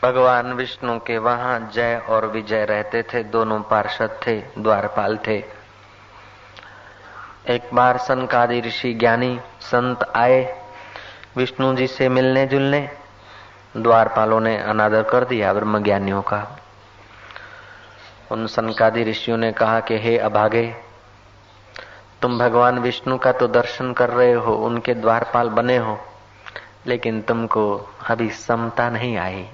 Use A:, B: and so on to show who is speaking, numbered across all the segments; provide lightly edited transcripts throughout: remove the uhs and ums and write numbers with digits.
A: भगवान विष्णु के वहां जय और विजय रहते थे। दोनों पार्षद थे, द्वारपाल थे। एक बार सनकादि ऋषि ज्ञानी संत आए विष्णु जी से मिलने जुलने। द्वारपालों ने अनादर कर दिया ब्रह्मज्ञानियों का। उन सनकादि ऋषियों ने कहा कि हे अभागे, तुम भगवान विष्णु का तो दर्शन कर रहे हो, उनके द्वारपाल बने हो, लेकिन तुमको अभी समता नहीं आई।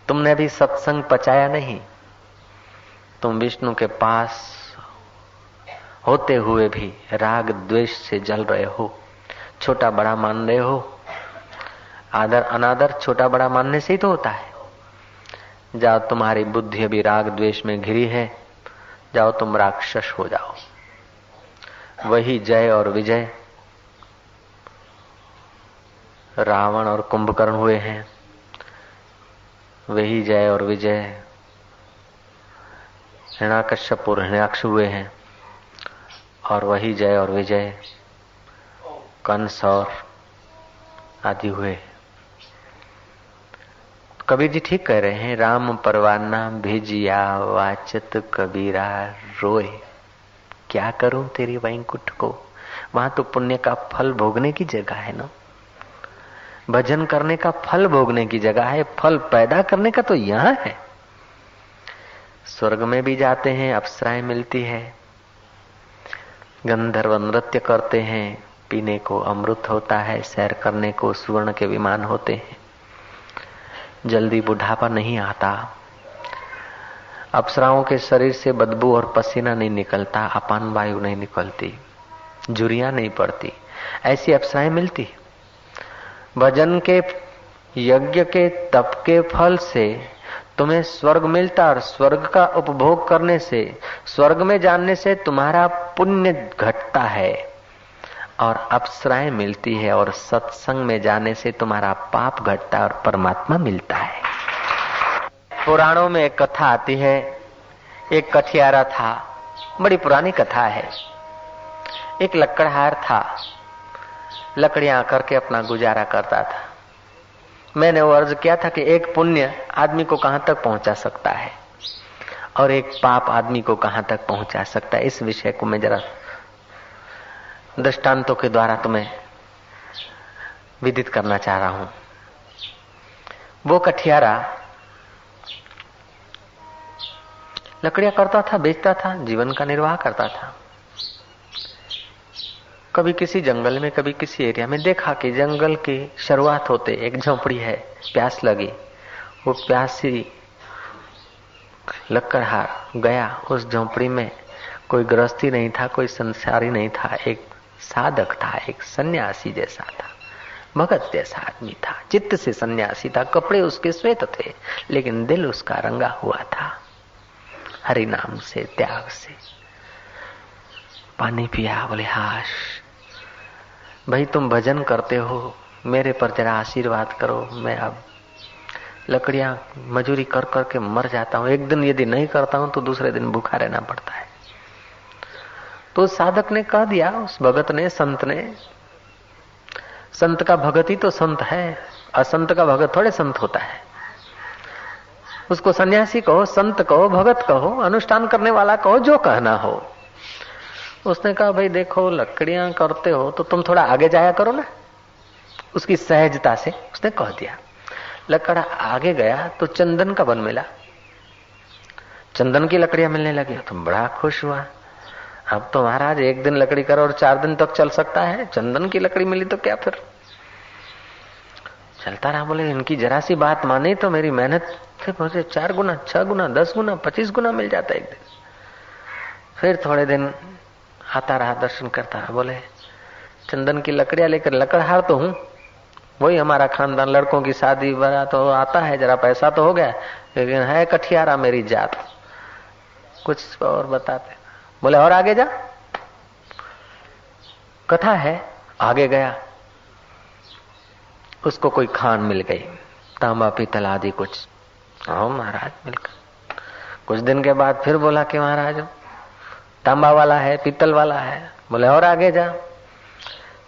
A: तुमने अभी सत्संग पचाया नहीं। तुम विष्णु के पास होते हुए भी राग द्वेष से जल रहे हो, छोटा बड़ा मान रहे हो। आदर अनादर छोटा बड़ा मानने से ही तो होता है। जाओ, तुम्हारी बुद्धि अभी राग द्वेष में घिरी है, जाओ तुम राक्षस हो जाओ। वही जय और विजय रावण और कुंभकर्ण हुए हैं। वही जय और विजय हिरण्यकश्यप और हिरण्याक्ष हुए हैं। और वही जय और विजय कंस और आदि हुए। कबीर जी ठीक कह रहे हैं, राम परवाना भेजिया वाचत कबीरा रोए। क्या करूं तेरी वैकुंठ को। वहां तो पुण्य का फल भोगने की जगह है ना, भजन करने का फल भोगने की जगह है। फल पैदा करने का तो यहां है। स्वर्ग में भी जाते हैं, अप्सराएं मिलती है, गंधर्व नृत्य करते हैं, पीने को अमृत होता है, सैर करने को सुवर्ण के विमान होते हैं। जल्दी बुढ़ापा नहीं आता। अप्सराओं के शरीर से बदबू और पसीना नहीं निकलता, अपान वायु नहीं निकलती, झुर्रियां नहीं पड़ती। ऐसी अप्सराएं मिलती। भजन के यज्ञ के तप के फल से तुम्हें स्वर्ग मिलता, और स्वर्ग का उपभोग करने से, स्वर्ग में जानने से तुम्हारा पुण्य घटता है और अप्सराएं मिलती है, और सत्संग में जाने से तुम्हारा पाप घटता है और परमात्मा मिलता है। पुराणों में एक कथा आती है। एक कठियारा था, बड़ी पुरानी कथा है। एक लकड़हार था, लकड़ियां करके अपना गुजारा करता था। मैंने वो अर्ज किया था कि एक पुण्य आदमी को कहां तक पहुंचा सकता है और एक पाप आदमी को कहां तक पहुंचा सकता है। इस विषय को मैं जरा दृष्टांतों के द्वारा तुम्हें विदित करना चाह रहा हूं। वो कठियारा लकड़ियां करता था, बेचता था, जीवन का निर्वाह करता था। कभी किसी जंगल में, कभी किसी एरिया में देखा कि जंगल की शुरुआत होते एक झोपड़ी है, प्यास लगी। वो प्यासी लकड़हार गया उस झोपड़ी में। कोई गृहस्थी नहीं था, कोई संसारी नहीं था, एक साधक था, एक सन्यासी जैसा था, भगत जैसा आदमी था, चित्त से सन्यासी था। कपड़े उसके श्वेत थे, लेकिन दिल उसका रंगा हुआ था हरि नाम से, त्याग से। पानी पिया, बोले हाश भाई तुम भजन करते हो, मेरे पर जरा आशीर्वाद करो। मैं अब लकड़ियां मजूरी कर कर के मर जाता हूं। एक दिन यदि नहीं करता हूं तो दूसरे दिन भूखा रहना पड़ता है। तो साधक ने कह दिया, उस भगत ने, संत ने। संत का भगत ही तो संत है, असंत का भगत थोड़े संत होता है। उसको सन्यासी कहो, संत कहो, भगत कहो, अनुष्ठान करने वाला कहो, जो कहना हो। उसने कहा भाई देखो, लकड़ियां करते हो तो तुम थोड़ा आगे जाया करो ना। उसकी सहजता से उसने कह दिया। लकड़ा आगे गया तो चंदन का वन मिला, चंदन की लकड़ियां मिलने लगी। तुम बड़ा खुश हुआ। अब तो महाराज एक दिन लकड़ी करो और 4 दिन तक चल सकता है, चंदन की लकड़ी मिली तो क्या फिर। चलता रहा। बोले इनकी जरा सी बात माने तो मेरी मेहनत से मुझे 4 गुना, 6 गुना, 10 गुना, 25 गुना मिल जाता एक दिन। फिर थोड़े दिन आता रहा, दर्शन करता रहा। बोले चंदन की लकड़ियां लेकर, लकड़हार तो हूं, वही हमारा खानदान, लड़कों की शादी बड़ा तो आता है, जरा पैसा तो हो गया, लेकिन है कठियारा मेरी जात। कुछ और बताते। बोले और आगे जा, कथा है। आगे गया, उसको कोई खान मिल गई, तांबा पीतल आदि कुछ। हाँ महाराज मिलकर कुछ दिन के बाद फिर बोला कि महाराज तांबा वाला है, पीतल वाला है। बोले और आगे जा।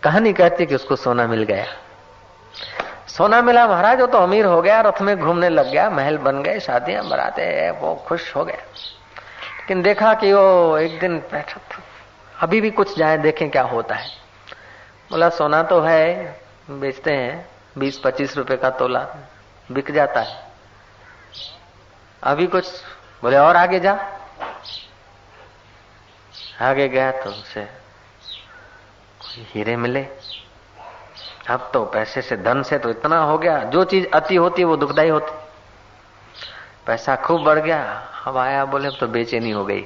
A: कहानी कहती कि उसको सोना मिल गया। सोना मिला महाराज, वो तो अमीर हो गया, रथ में घूमने लग गया, महल बन गए, शादियां बराते, वो खुश हो गया। लेकिन देखा कि वो एक दिन बैठा था, अभी भी कुछ जाए देखें क्या होता है। बोला सोना तो है, बेचते हैं, 20-25 रुपए का तोला बिक जाता है, अभी कुछ। बोले और आगे जा। आगे गया तो उसे हीरे मिले। अब तो पैसे से, धन से तो इतना हो गया, जो चीज अति होती वो दुखदाई होती। पैसा खूब बढ़ गया। अब आया, बोले अब तो बेचैनी हो गई,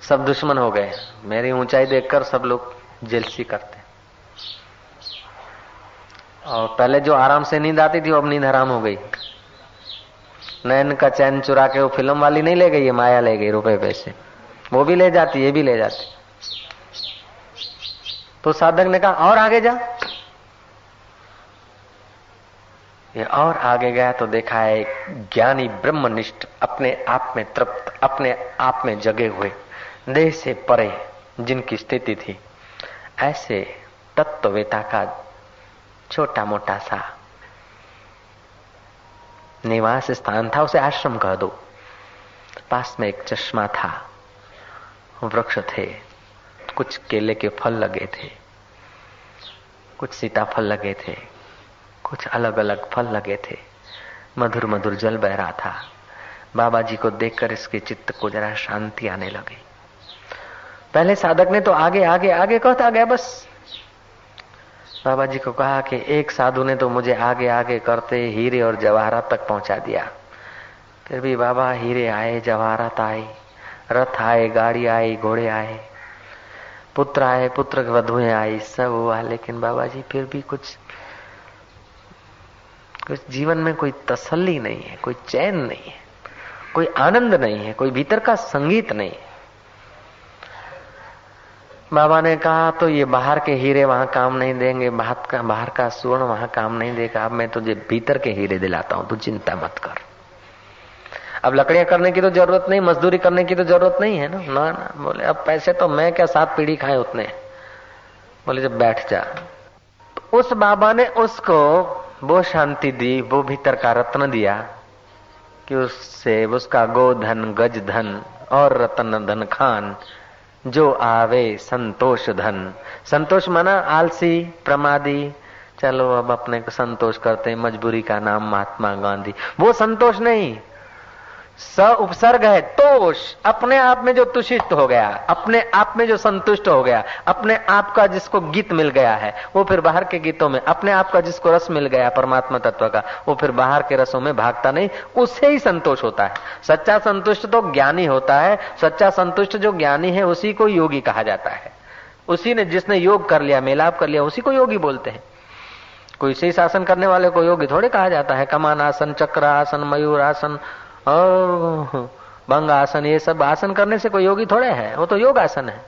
A: सब दुश्मन हो गए, मेरी ऊंचाई देखकर सब लोग जेलसी करते। और पहले जो आराम से नींद आती थी, वो अब नींद हराम हो गई। नैन का चैन चुरा के वो फिल्म वाली नहीं ले गई, ये माया ले गई, रुपए पैसे वो भी ले जाती, ये भी ले जाती। तो साधक ने कहा और आगे जा। ये और आगे गया तो देखा है ज्ञानी ब्रह्मनिष्ठ, अपने आप में तृप्त, अपने आप में जगे हुए, देह से परे जिनकी स्थिति थी, ऐसे तत्ववेता का छोटा मोटा सा निवास स्थान था। उसे आश्रम कह दो। पास में एक चश्मा था, वृक्ष थे, कुछ केले के फल लगे थे, कुछ सीताफल लगे थे, कुछ अलग अलग फल लगे थे, मधुर मधुर जल बह रहा था। बाबा जी को देखकर इसके चित्त को जरा शांति आने लगी। पहले साधक ने तो आगे आगे आगे कहता गया बस। बाबा जी को कहा कि एक साधु ने तो मुझे आगे आगे करते हीरे और जवाहरात तक पहुंचा दिया। फिर भी बाबा हीरे आए, जवाहरात आए, रथ आए, गाड़ी आई, घोड़े आए, पुत्र आए, पुत्र की वधुएं आई, सब हुआ, लेकिन बाबा जी फिर भी कुछ जीवन में कोई तसल्ली नहीं है, कोई चैन नहीं है, कोई आनंद नहीं है, कोई भीतर का संगीत नहीं है। बाबा ने कहा तो ये बाहर के हीरे वहां काम नहीं देंगे, बाहर का स्वर्ण वहां काम नहीं देगा, अब मैं तुझे भीतर के हीरे दिलाता हूं, तू चिंता मत कर। अब लकड़ियां करने की तो जरूरत नहीं, मजदूरी करने की तो जरूरत नहीं है ना। ना ना, बोले अब पैसे तो मैं क्या 7 पीढ़ी खाए उतने। बोले जब बैठ जा। उस बाबा ने उसको वो शांति दी, वो भीतर का रत्न दिया कि उससे उसका गोधन, गज धन और रतन धन खान जो आवे संतोष धन। संतोष माना आलसी, प्रमादी, चलो अब अपने को संतोष करते हैं, मजबूरी का नाम महात्मा गांधी, वो संतोष नहीं। स उपसर्ग है तोष, अपने आप में जो तुषित हो गया, अपने आप में जो संतुष्ट हो गया, अपने आप का जिसको गीत मिल गया है, वो फिर बाहर के गीतों में, अपने आप का जिसको रस मिल गया परमात्मा तत्व का, वो फिर बाहर के रसों में भागता नहीं, उससे ही संतोष होता है। सच्चा संतुष्ट तो ज्ञानी होता है। सच्चा संतुष्ट जो ज्ञानी है उसी को योगी कहा जाता है। उसी ने, जिसने योग कर लिया, मेलाप कर लिया, उसी को योगी बोलते हैं। कोई शीर्ष आसन करने वाले को योगी थोड़े कहा जाता है। कमान आसन, चक्र आसन, मयूर आसन और भंग आसन, ये सब आसन करने से कोई योगी थोड़े है, वो तो योग आसन है।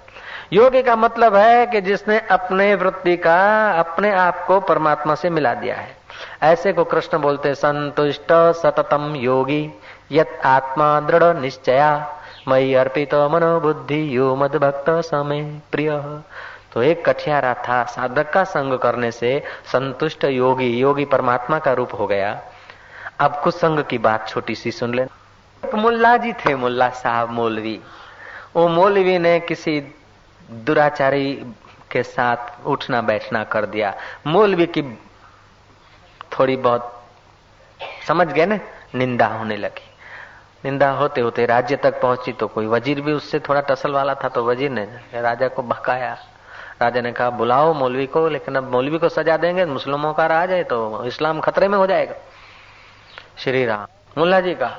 A: योगी का मतलब है कि जिसने अपने वृत्ति का, अपने आप को परमात्मा से मिला दिया है। ऐसे को कृष्ण बोलते संतुष्ट सततम योगी यत आत्मा दृढ़ निश्चया मयि अर्पित मनो बुद्धि यो मद भक्त समय प्रिय। तो एक कठियारा था, साधक का संग करने से संतुष्ट योगी, योगी परमात्मा का रूप हो गया। अब कुछ संग की बात छोटी सी सुन ले। मुल्ला जी थे, मुल्ला साहब, मौलवी। वो मौलवी ने किसी दुराचारी के साथ उठना बैठना कर दिया। मौलवी की थोड़ी बहुत समझ गए ना, निंदा होने लगी। निंदा होते होते राज्य तक पहुंची तो कोई वजीर भी उससे थोड़ा टसल वाला था, तो वजीर ने राजा को भड़काया। राजा ने कहा बुलाओ मौलवी को, लेकिन अब मौलवी को सजा देंगे, मुस्लिमों का राज है तो इस्लाम खतरे में हो जाएगा। श्री राम मुल्ला जी का,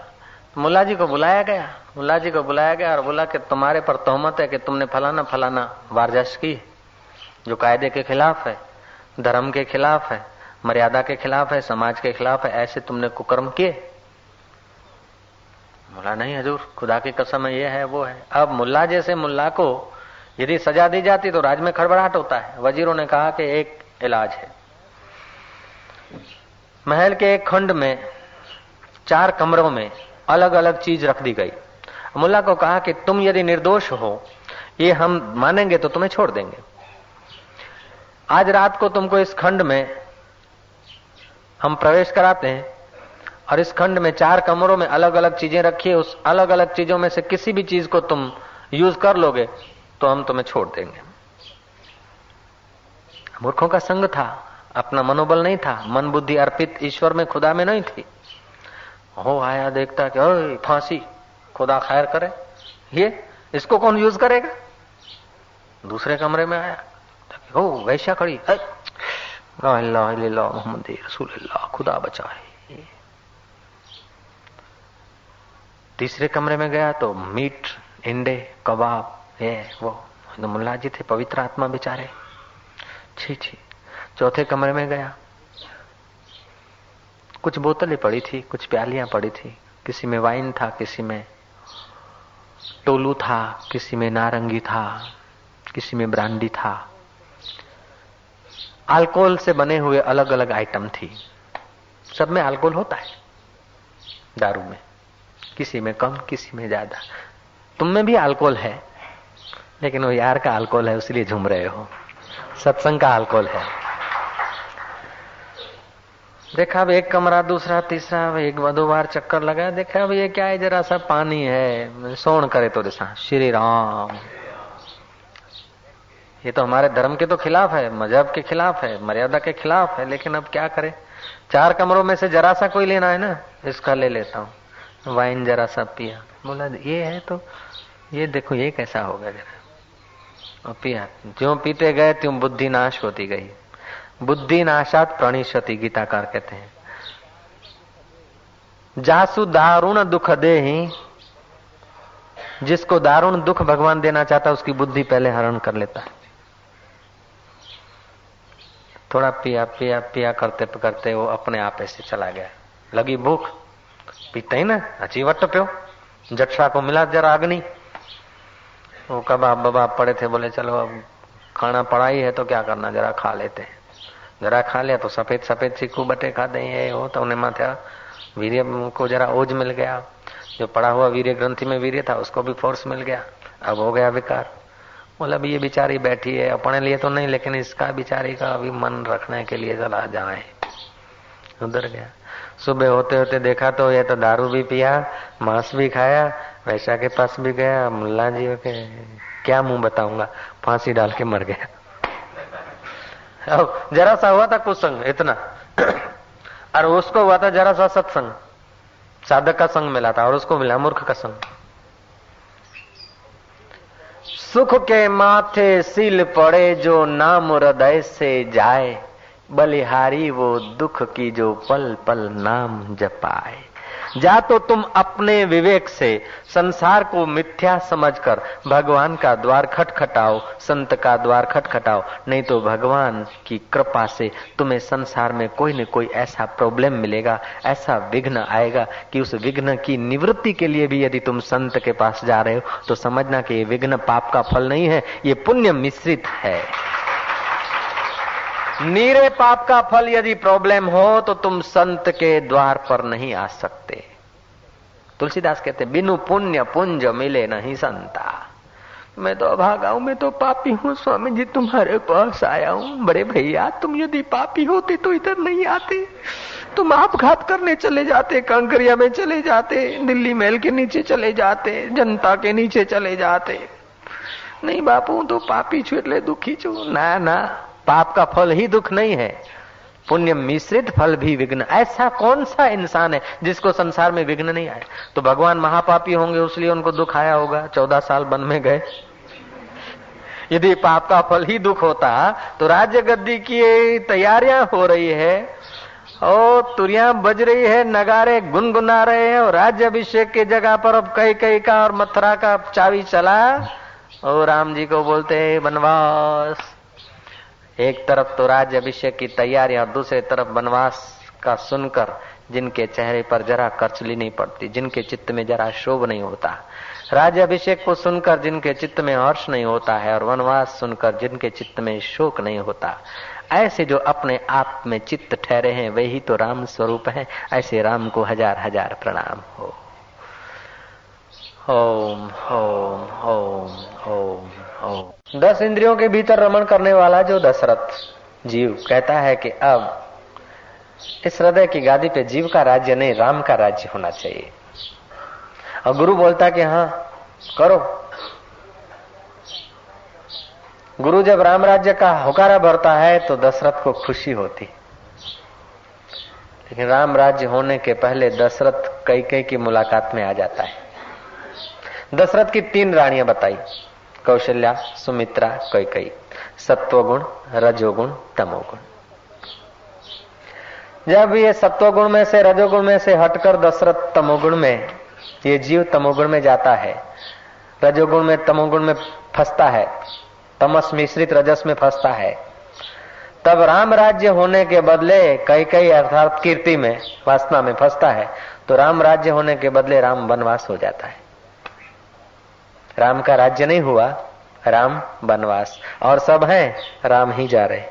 A: मुल्ला जी को बुलाया गया। मुल्ला जी को बुलाया गया और बोला कि तुम्हारे पर तोहमत है कि तुमने फलाना फलाना वारजश की, जो कायदे के खिलाफ है, धर्म के खिलाफ है, मर्यादा के खिलाफ है, समाज के खिलाफ है, ऐसे तुमने कुकर्म किए। बोला नहीं हजूर, खुदा की कसम है, ये है वो है। अब मुल्ला जैसे मुल्ला को यदि सजा दी जाती तो राज में खड़बड़ाहट होता है। वजीरों ने कहा कि एक इलाज है। महल के एक खंड में 4 कमरों में अलग अलग चीज रख दी गई। मुल्ला को कहा कि तुम यदि निर्दोष हो, ये हम मानेंगे तो तुम्हें छोड़ देंगे। आज रात को तुमको इस खंड में हम प्रवेश कराते हैं और इस खंड में 4 कमरों में अलग अलग चीजें रखी है, उस अलग अलग चीजों में से किसी भी चीज को तुम यूज कर लोगे तो हम तुम्हें छोड़ देंगे। मूर्खों का संग था, अपना मनोबल नहीं था, मन बुद्धि अर्पित ईश्वर में खुदा में नहीं थी। हो आया देखता कि ओए फांसी, खुदा खैर करे, ये इसको कौन यूज करेगा। दूसरे कमरे में आया, हो वैश्या खड़ी, मोहम्मद रसूलुल्लाह, खुदा बचाए। तीसरे कमरे में गया तो मीट, इंडे, कबाब, ये वो मुल्ला जी थे, पवित्र आत्मा बेचारे, छी छी। चौथे कमरे में गया, कुछ बोतलें पड़ी थी, कुछ प्यालियां पड़ी थी, किसी में वाइन था, किसी में टोलू था, किसी में नारंगी था, किसी में ब्रांडी था। अल्कोहल से बने हुए अलग अलग आइटम थी। सब में अल्कोहल होता है, दारू में किसी में कम, किसी में ज्यादा। तुम में भी अल्कोहल है, लेकिन वो यार का अल्कोहल है इसलिए झूम रहे हो, सत्संग का अल्कोहल है। देखा अब एक कमरा, दूसरा, तीसरा, एक 2 बार चक्कर लगाया, देखा अब ये क्या है, जरा सा पानी है, सोन करे तो जैसा श्री राम। ये तो हमारे धर्म के तो खिलाफ है, मजहब के खिलाफ है, मर्यादा के खिलाफ है, लेकिन अब क्या करें। 4 कमरों में से जरा सा कोई लेना है ना, इसका ले लेता हूँ। वाइन जरा सा पिया, बोला ये है तो ये देखो ये कैसा हो गया, जरा और पिया। ज्यों पीते गए त्यों बुद्धि नाश होती गई। बुद्धि नाशात प्रणिशति, गीताकार कहते हैं। जासु दारुण दुख देहि, जिसको दारुण दुख भगवान देना चाहता है उसकी बुद्धि पहले हरण कर लेता है। थोड़ा पिया पिया पिया करते करते वो अपने आप ऐसे चला गया। लगी भूख, पीते ही ना अची वट प्यो, जटसा को मिला जरा अग्नि। वो कबाब बबाब पड़े थे, बोले चलो अब खाना पड़ा ही है तो क्या करना, जरा खा लेते हैं। जरा खा लिया तो सफेद सफेद चीकू बटे खाते हैं, वो तो उन्हें माथे वीर्य को जरा ओज मिल गया। जो पड़ा हुआ वीर्य ग्रंथि में वीर्य था उसको भी फोर्स मिल गया, अब हो गया विकार। बोला अब ये बेचारी बैठी है, अपने लिए तो नहीं लेकिन इसका बेचारी का अभी मन रखने के लिए चला जाए। उधर गया, सुबह होते होते देखा तो ये तो दारू भी पिया, मांस भी खाया, वैसा के पास भी गया। मुल्ला जी के क्या मुंह बताऊंगा, फांसी डाल के मर गया। जरा सा हुआ था कुसंग इतना और उसको हुआ था जरा सा सत्संग, साधक का संग मिला था और उसको मिला मूर्ख का संग। सुख के माथे सील पड़े जो नाम हृदय से जाए, बलिहारी वो दुख की जो पल पल नाम जपाए। जा तो तुम अपने विवेक से संसार को मिथ्या समझकर भगवान का द्वार खटखटाओ, संत का द्वार खटखटाओ, नहीं तो भगवान की कृपा से तुम्हें संसार में कोई न कोई ऐसा प्रॉब्लम मिलेगा, ऐसा विघ्न आएगा कि उस विघ्न की निवृत्ति के लिए भी यदि तुम संत के पास जा रहे हो तो समझना कि ये विघ्न पाप का फल नहीं है, ये पुण्य मिश्रित है। नीरे पाप का फल यदि प्रॉब्लम हो तो तुम संत के द्वार पर नहीं आ सकते। तुलसीदास कहते बिनु पुण्य पुंज मिले नहीं संता। मैं तो अभागा हूं, मैं तो पापी हूं, स्वामी जी तुम्हारे पास आया हूं। बड़े भैया तुम यदि पापी होते तो इधर नहीं आते, तुम आपघात करने चले जाते, कांकरिया में चले जाते, दिल्ली महल के नीचे चले जाते, जनता के नीचे चले जाते। नहीं बापू तो पापी छू એટલે दुखी छू। ना ना, पाप का फल ही दुख नहीं है, पुण्य मिश्रित फल भी विघ्न। ऐसा कौन सा इंसान है जिसको संसार में विघ्न नहीं आए। तो भगवान महापापी होंगे इसलिए उनको दुख आया होगा, 14 साल वन में गए। यदि पाप का फल ही दुख होता तो राज्य गद्दी की तैयारियां हो रही है और तुरियां बज रही है, नगारे गुनगुना रहे हैं और राज्य अभिषेक की जगह पर अब कई का और मथुरा का चाबी चला और राम जी को बोलते हैं वनवास। एक तरफ तो राज्य अभिषेक की तैयारी और दूसरे तरफ वनवास का सुनकर जिनके चेहरे पर जरा करचली नहीं पड़ती, जिनके चित्त में जरा शोभ नहीं होता, राज्य अभिषेक को सुनकर जिनके चित्त में हर्ष नहीं होता है और वनवास सुनकर जिनके चित्त में शोक नहीं होता, ऐसे जो अपने आप में चित्त ठहरे हैं वही तो राम स्वरूप है। ऐसे राम को हजार हजार प्रणाम हो। ओम ओम ओम ओम ओम। 10 इंद्रियों के भीतर रमण करने वाला जो दशरथ जीव कहता है कि अब इस हृदय की गादी पे जीव का राज्य नहीं, राम का राज्य होना चाहिए। और गुरु बोलता कि हाँ करो। गुरु जब राम राज्य का हुकारा भरता है तो दशरथ को खुशी होती, लेकिन राम राज्य होने के पहले दशरथ कैकेयी की मुलाकात में आ जाता है। दशरथ की 3 रानियां बताई, कौशल्या, सुमित्रा, कैकेयी। सत्वगुण, रजोगुण, तमोगुण। जब ये सत्वगुण में से, रजोगुण में से हटकर दशरथ तमोगुण में, ये जीव तमोगुण में जाता है, रजोगुण में तमोगुण में फंसता है, तमस मिश्रित रजस में फंसता है, तब राम राज्य होने के बदले कैकेयी अर्थात कीर्ति में, वासना में फंसता है, तो राम राज्य होने के बदले राम वनवास हो जाता है। राम का राज्य नहीं हुआ, राम वनवास, और सब हैं राम ही जा रहे।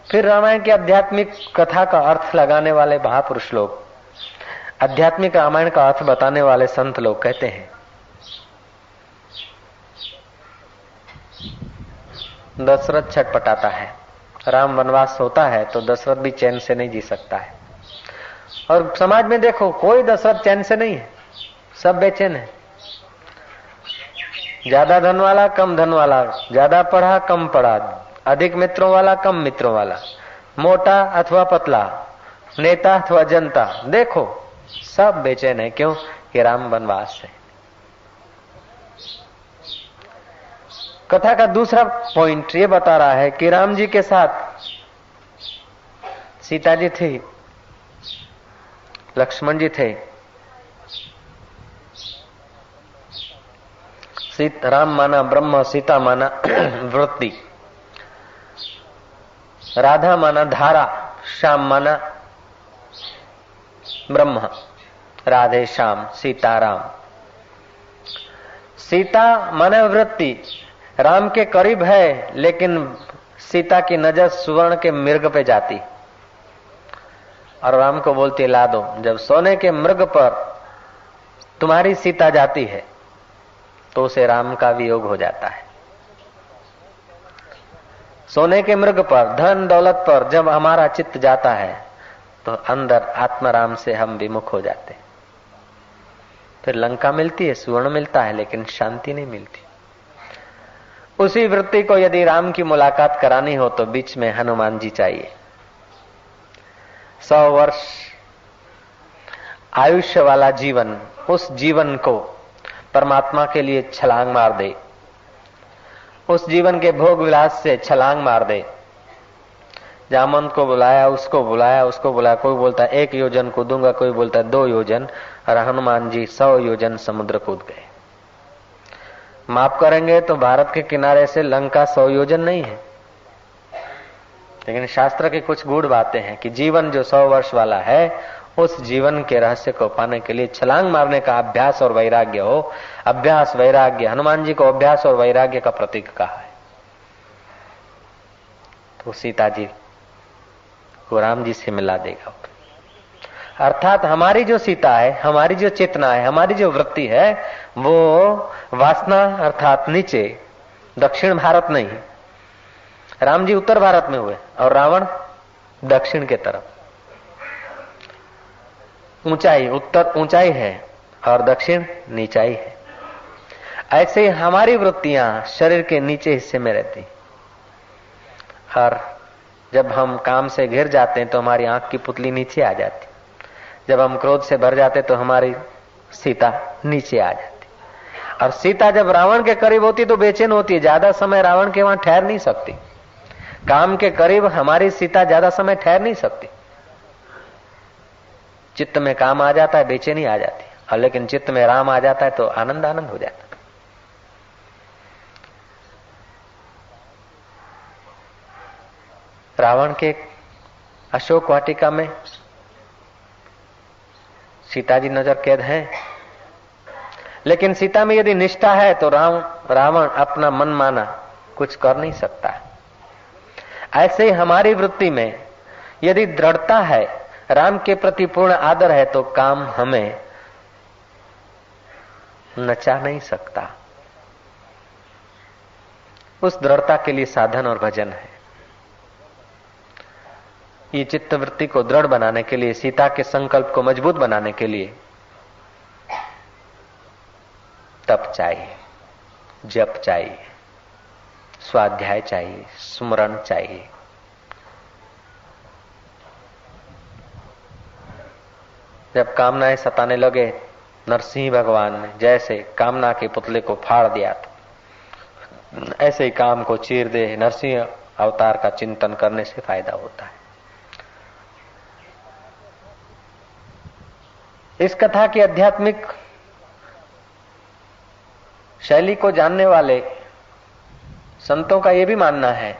A: फिर रामायण की आध्यात्मिक कथा का अर्थ लगाने वाले महापुरुष लोग, आध्यात्मिक रामायण का अर्थ बताने वाले संत लोग कहते हैं, दशरथ छटपटाता है, राम वनवास होता है तो दशरथ भी चैन से नहीं जी सकता है। और समाज में देखो, कोई दशरथ चैन से नहीं है, सब बेचैन है। ज्यादा धन वाला, कम धन वाला, ज्यादा पढ़ा, कम पढ़ा, अधिक मित्रों वाला, कम मित्रों वाला, मोटा अथवा पतला, नेता अथवा जनता, देखो सब बेचैन है। क्यों? कि राम वनवास है। कथा का दूसरा पॉइंट ये बता रहा है कि राम जी के साथ सीता जी थी, लक्ष्मण जी थे। राम माना ब्रह्म, सीता माना वृत्ति, राधा माना धारा, श्याम माना ब्रह्म। राधे श्याम, सीता राम। सीता माना वृत्ति, राम के करीब है, लेकिन सीता की नजर सुवर्ण के मृग पे जाती और राम को बोलती ला दो। जब सोने के मृग पर तुम्हारी सीता जाती है तो उसे राम का वियोग हो जाता है। सोने के मृग पर, धन दौलत पर जब हमारा चित्त जाता है तो अंदर आत्माराम से हम विमुख हो जाते हैं। फिर लंका मिलती है, सुवर्ण मिलता है, लेकिन शांति नहीं मिलती। उसी वृत्ति को यदि राम की मुलाकात करानी हो तो बीच में हनुमान जी चाहिए। 100 वर्ष आयुष्य वाला जीवन, उस जीवन को परमात्मा के लिए छलांग मार दे, उस जीवन के भोग विलास से छलांग मार दे। जामवंत को बुलाया, उसको बुलाया, उसको बुलाया। कोई बोलता है 1 योजन कूदूंगा, कोई बोलता है 2 योजन, और हनुमान जी 100 योजन समुद्र कूद गए। माफ करेंगे तो भारत के किनारे से लंका 100 योजन नहीं है, लेकिन शास्त्र की कुछ गूढ़ बातें हैं कि जीवन जो 100 वर्ष वाला है, उस जीवन के रहस्य को पाने के लिए छलांग मारने का अभ्यास और वैराग्य हो। अभ्यास वैराग्य, हनुमान जी को अभ्यास और वैराग्य का प्रतीक कहा है। तो सीता जी को राम जी से मिला देगा। अर्थात हमारी जो सीता है, हमारी जो चेतना है, हमारी जो वृत्ति है, वो वासना अर्थात नीचे, दक्षिण भारत नहीं। राम जी उत्तर भारत में हुए और रावण दक्षिण के तरफ। ऊंचाई, उत्तर ऊंचाई है और दक्षिण नीचाई है। ऐसे ही हमारी वृत्तियां शरीर के नीचे हिस्से में रहती, और जब हम काम से घिर जाते हैं तो हमारी आंख की पुतली नीचे आ जाती। जब हम क्रोध से भर जाते तो हमारी सीता नीचे आ जाती। और सीता जब रावण के करीब होती तो बेचैन होती है, ज्यादा समय रावण के वहां ठहर नहीं सकती। काम के करीब हमारी सीता ज्यादा समय ठहर नहीं सकती। चित्त में काम आ जाता है, बेचैनी आ जाती है, और लेकिन चित्त में राम आ जाता है तो आनंद आनंद हो जाता है। रावण के अशोक वाटिका में सीता जी नजर कैद हैं, लेकिन सीता में यदि निष्ठा है तो रावण अपना मन माना कुछ कर नहीं सकता। ऐसे ही हमारी वृत्ति में यदि दृढ़ता है, राम के प्रति पूर्ण आदर है, तो काम हमें नचा नहीं सकता। उस दृढ़ता के लिए साधन और भजन है। ये चित्तवृत्ति को दृढ़ बनाने के लिए, सीता के संकल्प को मजबूत बनाने के लिए तप चाहिए, जप चाहिए, स्वाध्याय चाहिए, स्मरण चाहिए। जब कामनाएं सताने लगे, नरसिंह भगवान ने जैसे कामना के पुतले को फाड़ दिया था, ऐसे ही काम को चीर दे। नरसिंह अवतार का चिंतन करने से फायदा होता है। इस कथा की आध्यात्मिक शैली को जानने वाले संतों का यह भी मानना है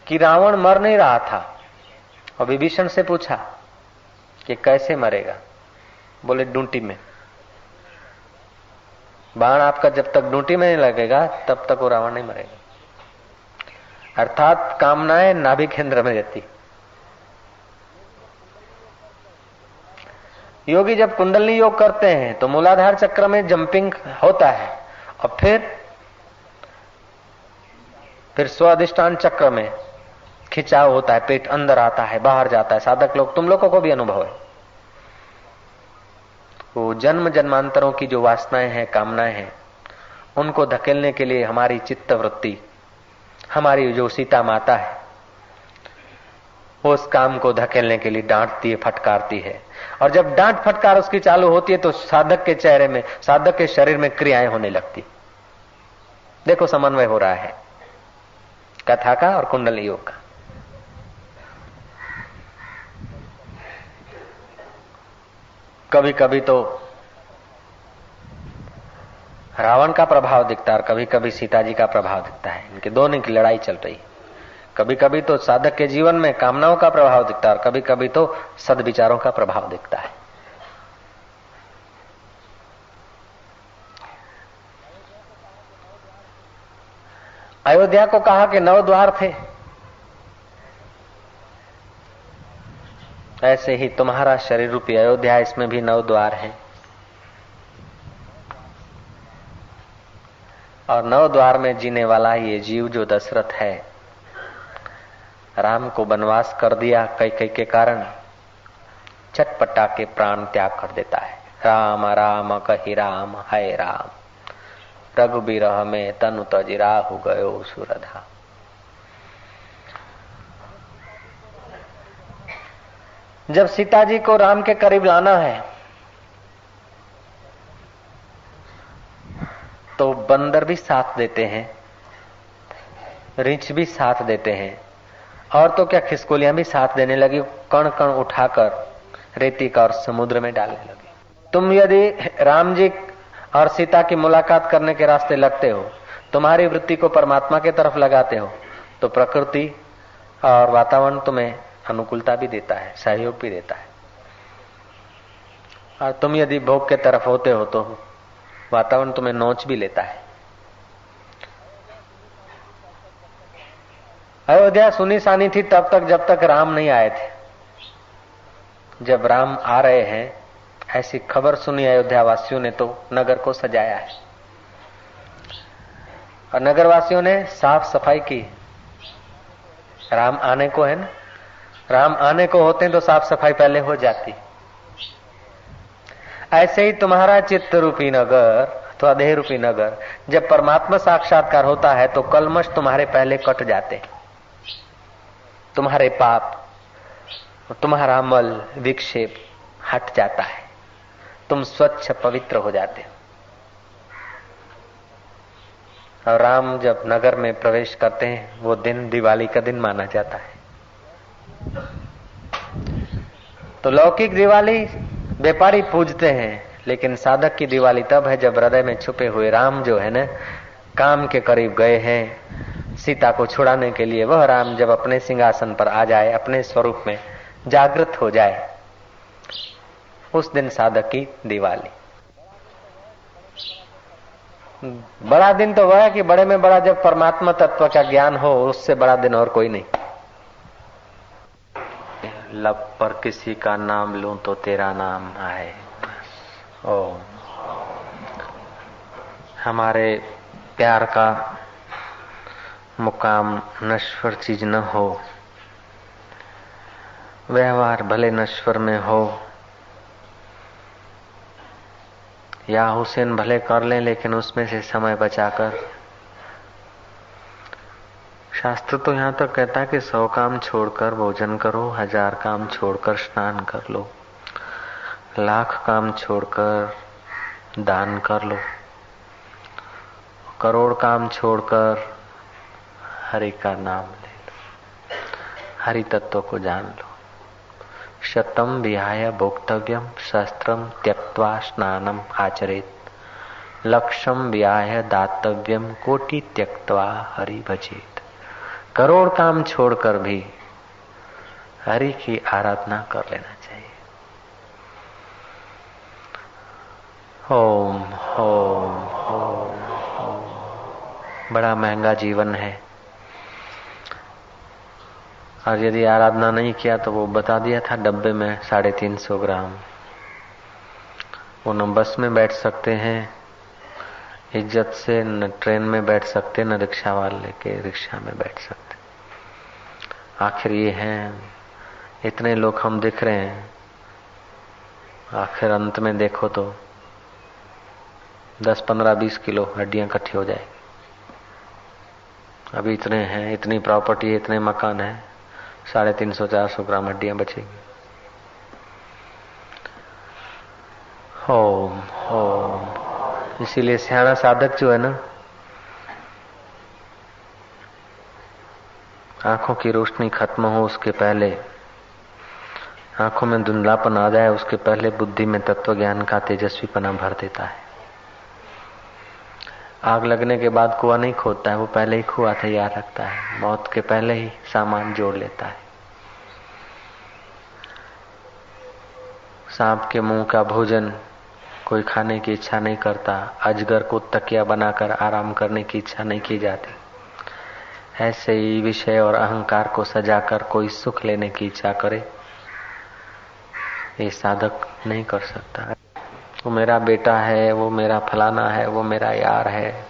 A: कि रावण मर नहीं रहा था और विभीषण से पूछा कि कैसे मरेगा। बोले डूंटी में। बाण आपका जब तक डूंटी में नहीं लगेगा तब तक वो रावण नहीं मरेगा। अर्थात कामनाएं नाभि केंद्र में रहती। योगी जब कुंडलनी योग करते हैं तो मूलाधार चक्र में जंपिंग होता है और फिर स्वाधिष्ठान चक्र में खिंचाव होता है, पेट अंदर आता है, बाहर जाता है। साधक लोग, तुम लोगों को भी अनुभव है। वो जन्म जन्मांतरों की जो वासनाएं हैं, कामनाएं हैं, उनको धकेलने के लिए हमारी चित्तवृत्ति, हमारी जो सीता माता है, वो उस काम को धकेलने के लिए डांटती है, फटकारती है। और जब डांट फटकार उसकी चालू होती है तो साधक के चेहरे में, साधक के शरीर में क्रियाएं होने लगती। देखो समन्वय हो रहा है कथा का और कुंडली योग का। कभी कभी तो रावण का प्रभाव दिखता है और कभी कभी सीता जी का प्रभाव दिखता है। इनके दोनों की लड़ाई चल रही। कभी कभी तो साधक के जीवन में कामनाओं का प्रभाव दिखता है और कभी कभी तो सद्विचारों का प्रभाव दिखता है। अयोध्या को कहा कि 9 द्वार थे, ऐसे ही तुम्हारा शरीर रूपी अयोध्या, इसमें भी 9 द्वार हैं। और 9 द्वार में जीने वाला ये जीव जो दशरथ है, राम को वनवास कर दिया कैकेयी के कारण, चटपटा के प्राण त्याग कर देता है। राम राम कहि राम है राम, रघुबीरह में तनु तजि राहु गयो सुरधा। जब सीता जी को राम के करीब लाना है तो बंदर भी साथ देते हैं, रीछ भी साथ देते हैं, और तो क्या खिसकोलियां भी साथ देने लगी, कण कण उठाकर रेती का और समुद्र में डालने लगी। तुम यदि राम जी और सीता की मुलाकात करने के रास्ते लगते हो, तुम्हारी वृत्ति को परमात्मा के तरफ लगाते हो, तो प्रकृति और वातावरण तुम्हें अनुकूलता भी देता है, सहयोग भी देता है। और तुम यदि भोग के तरफ होते हो तो वातावरण तुम्हें नोच भी लेता है। अयोध्या सुनी सानी थी तब तक जब तक राम नहीं आए थे। जब राम आ रहे हैं ऐसी खबर सुनी अयोध्या वासियों ने तो नगर को सजाया है और नगर वासियों ने साफ सफाई की। राम आने को है ना, राम आने को होते हैं तो साफ सफाई पहले हो जाती। ऐसे ही तुम्हारा चित्त रूपी नगर अथवा देह रूपी नगर, जब परमात्मा साक्षात्कार होता है तो कलमश तुम्हारे पहले कट जाते, तुम्हारे पाप, तुम्हारा मल विक्षेप हट जाता है, तुम स्वच्छ पवित्र हो जाते हो। और राम जब नगर में प्रवेश करते हैं वो दिन दिवाली का दिन माना जाता है। तो लौकिक दिवाली व्यापारी पूजते हैं, लेकिन साधक की दिवाली तब है जब हृदय में छुपे हुए राम जो है ना, काम के करीब गए हैं सीता को छुड़ाने के लिए, वह राम जब अपने सिंहासन पर आ जाए, अपने स्वरूप में जागृत हो जाए, उस दिन साधक की दिवाली। बड़ा दिन तो वह है कि बड़े में बड़ा जब परमात्मा तत्व का ज्ञान हो, उससे बड़ा दिन और कोई नहीं। लब पर किसी का नाम लूं तो तेरा नाम आए। ओ हमारे प्यार का मुकाम नश्वर चीज न हो, व्यवहार भले नश्वर में हो, या हुसैन भले कर लें लेकिन उसमें से समय बचाकर। शास्त्र तो यहाँ तक कहता है कि 100 काम छोड़कर भोजन करो, 1000 काम छोड़कर स्नान कर लो, 1,00,000 काम छोड़कर दान कर लो, करोड़ काम छोड़कर हरि का नाम ले लो, हरि तत्व को जान लो। शतम विहाय भोक्तव्यम शस्त्रम त्यक्त्वा स्नानम आचरेत, लक्ष्यम विहाय दातव्यम कोटि त्यक्त्वा हरि भजेत। करोड़ काम छोड़कर भी हरि की आराधना कर लेना चाहिए। ओम ओम ओम ओम। बड़ा महंगा जीवन है, और यदि आराधना नहीं किया तो वो बता दिया था डब्बे में 350 ग्राम। वो न बस में बैठ सकते हैं इज्जत से, न ट्रेन में बैठ सकते, न रिक्शा वाले के रिक्शा में बैठ सकते। आखिर ये हैं, इतने लोग हम दिख रहे हैं, आखिर अंत में देखो तो 10, 15, 20 किलो हड्डियां इकट्ठी हो जाएगी। अभी इतने हैं, इतनी प्रॉपर्टी है, इतने मकान है, 350, 400 ग्राम हड्डियां बचेगी। ओम ओम। इसीलिए सियाना साधक जो है ना, आंखों की रोशनी खत्म हो उसके पहले, आंखों में धुंधलापन आ जाए उसके पहले बुद्धि में तत्व ज्ञान का तेजस्वीपना भर देता है। आग लगने के बाद कुआं नहीं खोदता है, वो पहले ही कुआं तैयार रखता है, मौत के पहले ही सामान जोड़ लेता है। सांप के मुंह का भोजन कोई खाने की इच्छा नहीं करता, अजगर को तकिया बनाकर आराम करने की इच्छा नहीं की जाती। ऐसे ही विषय और अहंकार को सजाकर कोई सुख लेने की इच्छा करे, ये साधक नहीं कर सकता। वो मेरा बेटा है, वो मेरा फलाना है, वो मेरा यार है,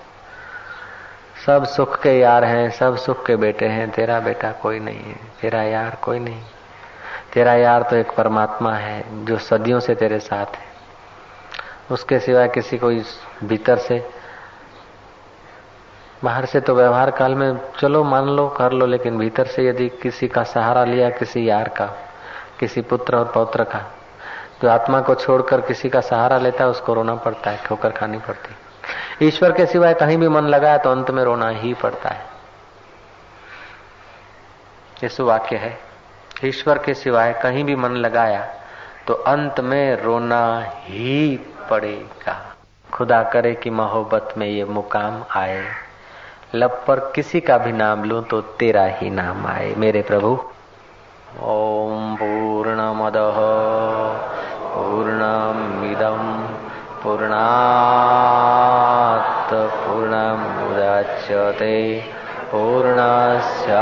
A: सब सुख के यार हैं, सब सुख के बेटे हैं। तेरा बेटा कोई नहीं है, तेरा यार कोई नहीं। तेरा यार तो एक परमात्मा है जो सदियों से तेरे साथ है। उसके सिवाय किसी को भीतर से, बाहर से तो व्यवहार काल में चलो मान लो कर लो, लेकिन भीतर से यदि किसी का सहारा लिया, किसी यार का, किसी पुत्र और पौत्र का, जो आत्मा को छोड़कर किसी का सहारा लेता है उसको रोना पड़ता है, ठोकर खानी पड़ती। ईश्वर के सिवाय कहीं भी मन लगाया तो अंत में रोना ही पड़ता है। ये वाक्य है, ईश्वर के सिवाय कहीं भी मन लगाया तो अंत में रोना ही पड़ेगा। खुदा करे कि मोहब्बत में ये मुकाम आए, लब पर किसी का भी नाम लूं तो तेरा ही नाम आए मेरे प्रभु। ओम पूर्णमदः पूर्णमिदं पूर्णात् पूर्णमुदच्यते पूर्णस्य